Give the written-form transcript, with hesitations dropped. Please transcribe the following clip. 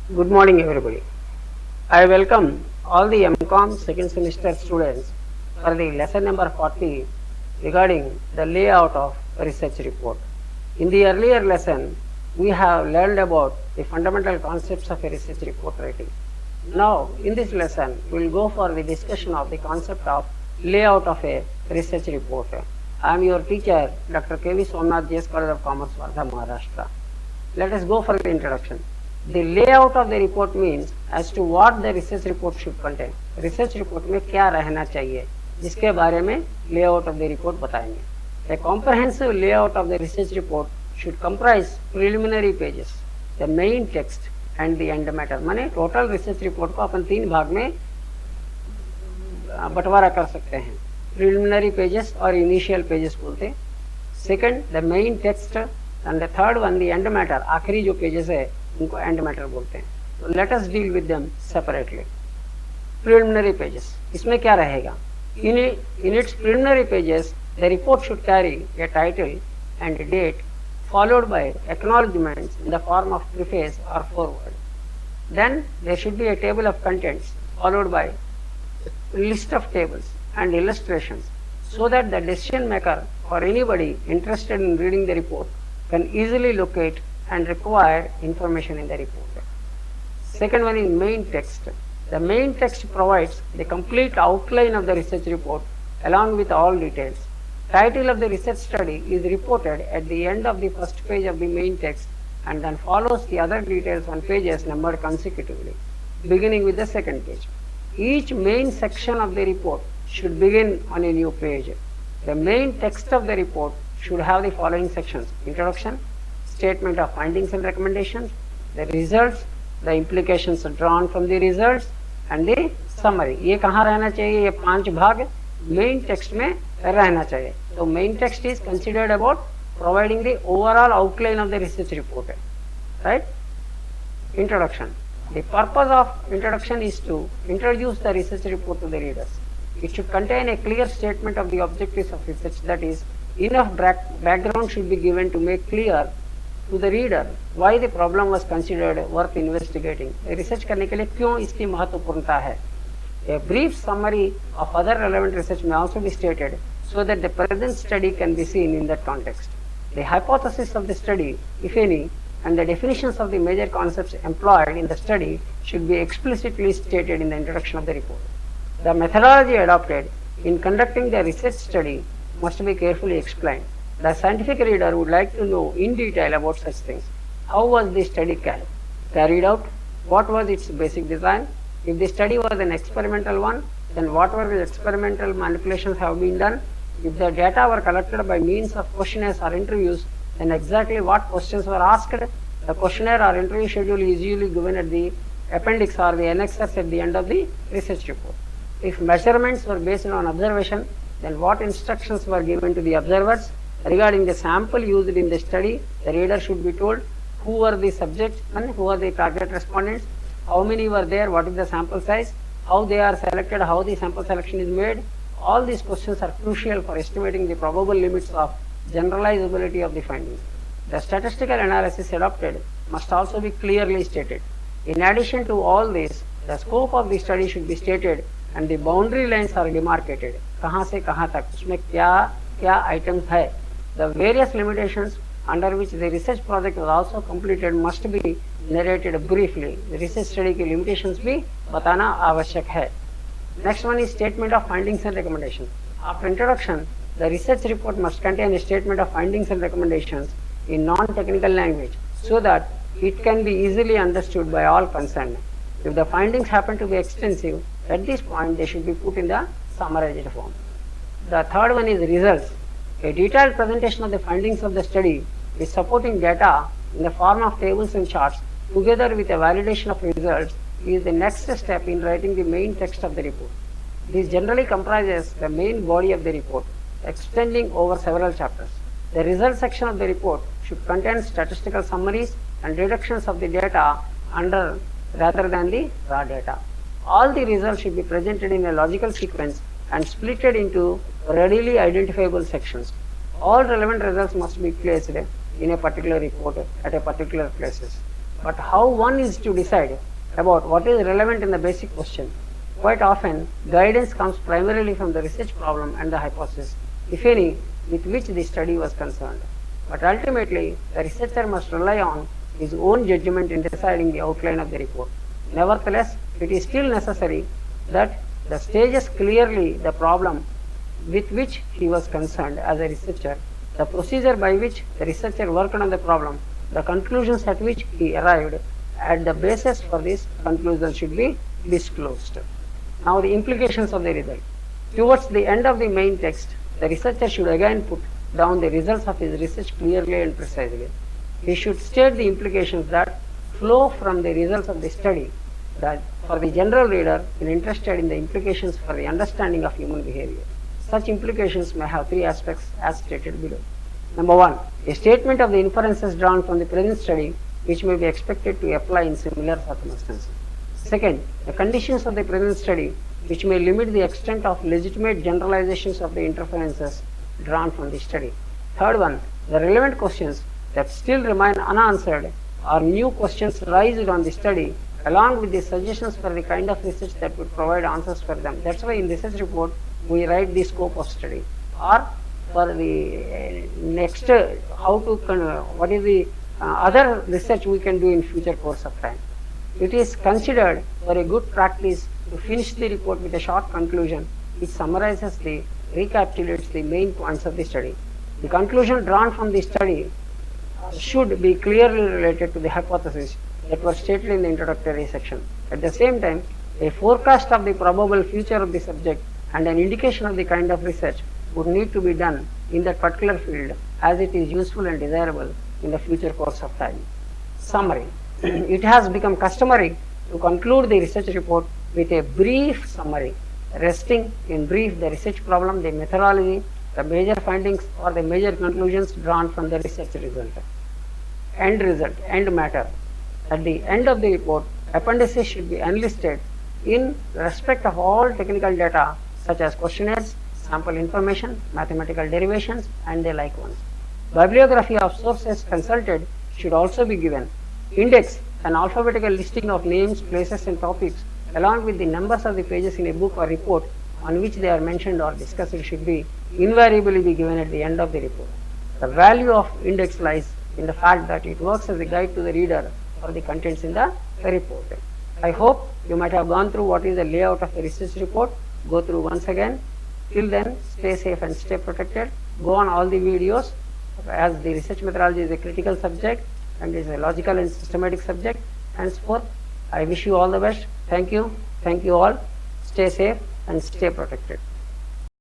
Good morning, everybody. I welcome all the MCOM second semester students for the lesson number 40 regarding the layout of a research report. In the earlier lesson, we have learned about the fundamental concepts of a research report writing. Now, in this lesson, we will go for the discussion of the concept of layout of a research report. I am your teacher, Dr. K.V. Somnath, JS College of Commerce, Wardha, Maharashtra. Let us go for the introduction. The layout of the report means as to what the research report should contain. Research report में क्या रहना चाहिए जिसके बारे में layout of the report बताएंगे. A comprehensive layout of the research report should comprise preliminary pages, the main text and the end matter. माने total research report को अपन 3 भाग में बंटवारा कर सकते हैं. Preliminary pages और initial pages बोलते हैं. Second, the main text and the third one the end matter. आखिरी जो pages है उनको end matter बोलते हैं. So let us deal with them separately. Preliminary pages. इसमें क्या रहेगा? In its preliminary pages, the report should carry a title and a date, followed by acknowledgements in the form of preface or foreword. Then there should be a table of contents, followed by a list of tables and illustrations, so that the decision maker or anybody interested in reading the report can easily locate and require information in the report. Second one is main text. The main text provides the complete outline of the research report along with all details. Title of the research study is reported at the end of the first page of the main text and then follows the other details on pages numbered consecutively, beginning with the second page. Each main section of the report should begin on a new page. The main text of the report should have the following sections: introduction, statement of findings and recommendations, the results, the implications drawn from the results and the summary. ये कहाँ रहना चाहिए? ये 5 भाग main text में रहना चाहिए. So main text is considered about providing the overall outline of the research report, right? Introduction. The purpose of introduction is to introduce the research report to the readers. It should contain a clear statement of the objectives of research, that is, enough background should be given to make clear to the reader why the problem was considered worth investigating. Research करने के लिए क्यों इसकी महत्वपूर्णता है. A brief summary of other relevant research may also be stated so that the present study can be seen in that context. The hypothesis of the study, if any, and the definitions of the major concepts employed in the study should be explicitly stated in the introduction of the report. The methodology adopted in conducting the research study must be carefully explained. The scientific reader would like to know in detail about such things. How was the study carried out? What was its basic design? If the study was an experimental one, then what were the experimental manipulations have been done? If the data were collected by means of questionnaires or interviews, then exactly what questions were asked? The questionnaire or interview schedule is usually given at the appendix or the annexes at the end of the research report. If measurements were based on observation, then what instructions were given to the observers? Regarding the sample used in the study, the reader should be told who were the subjects and who are the target respondents, how many were there, what is the sample size, how they are selected, how the sample selection is made. All these questions are crucial for estimating the probable limits of generalizability of the findings. The statistical analysis adopted must also be clearly stated. In addition to all this, the scope of the study should be stated and the boundary lines are demarcated. कहाँ से कहाँ तक, उसमें क्या क्या items है. The various limitations under which the research project was also completed must be narrated briefly. The research study की limitations भी बताना आवश्यक है. Next one is statement of findings and recommendations. After introduction, the research report must contain a statement of findings and recommendations in non-technical language so that it can be easily understood by all concerned. If the findings happen to be extensive, at this point they should be put in the summarized form. The third one is results. A detailed presentation of the findings of the study with supporting data in the form of tables and charts together with a validation of results is the next step in writing the main text of the report. This generally comprises the main body of the report, extending over several chapters. The result section of the report should contain statistical summaries and reductions of the data under rather than the raw data. All the results should be presented in a logical sequence and splitted into readily identifiable sections. All relevant results must be placed in a particular report at a particular places. But how one is to decide about what is relevant in the basic question? Quite often, guidance comes primarily from the research problem and the hypothesis, if any, with which the study was concerned. But ultimately, the researcher must rely on his own judgment in deciding the outline of the report. Nevertheless, it is still necessary that the stages clearly the problem with which he was concerned as a researcher, the procedure by which the researcher worked on the problem, the conclusions at which he arrived, and the basis for this conclusion should be disclosed. Now the implications of the result. Towards the end of the main text, the researcher should again put down the results of his research clearly and precisely. He should state the implications that flow from the results of the study, that for the general reader interested in the implications for the understanding of human behavior. Such implications may have three aspects as stated below. Number one, a statement of the inferences drawn from the present study which may be expected to apply in similar circumstances. Second, the conditions of the present study which may limit the extent of legitimate generalizations of the inferences drawn from the study. Third one, the relevant questions that still remain unanswered or new questions raised on the study along with the suggestions for the kind of research that would provide answers for them. That's why in research report we write the scope of study, or for the next what is the other research we can do in future course of time. It is considered for a good practice to finish the report with a short conclusion which summarizes recapitulates the main points of the study. The conclusion drawn from the study should be clearly related to the hypotheses that were stated in the introductory section. At the same time, a forecast of the probable future of the subject and an indication of the kind of research would need to be done in that particular field as it is useful and desirable in the future course of time. Summary. It has become customary to conclude the research report with a brief summary, resting in brief the research problem, the methodology, the major findings or the major conclusions drawn from the research result. End matter. At the end of the report, appendices should be enlisted in respect of all technical data such as questionnaires, sample information, mathematical derivations and the like ones. Bibliography of sources consulted should also be given. Index, an alphabetical listing of names, places and topics along with the numbers of the pages in a book or report on which they are mentioned or discussed should be invariably be given at the end of the report. The value of index lies in the fact that it works as a guide to the reader for the contents in the report. I hope you might have gone through what is the layout of the research report. Go through once again. Till then, stay safe and stay protected. Go on all the videos, as the research methodology is a critical subject and is a logical and systematic subject. Henceforth, I wish you all the best. Thank you. Thank you all. Stay safe and stay protected.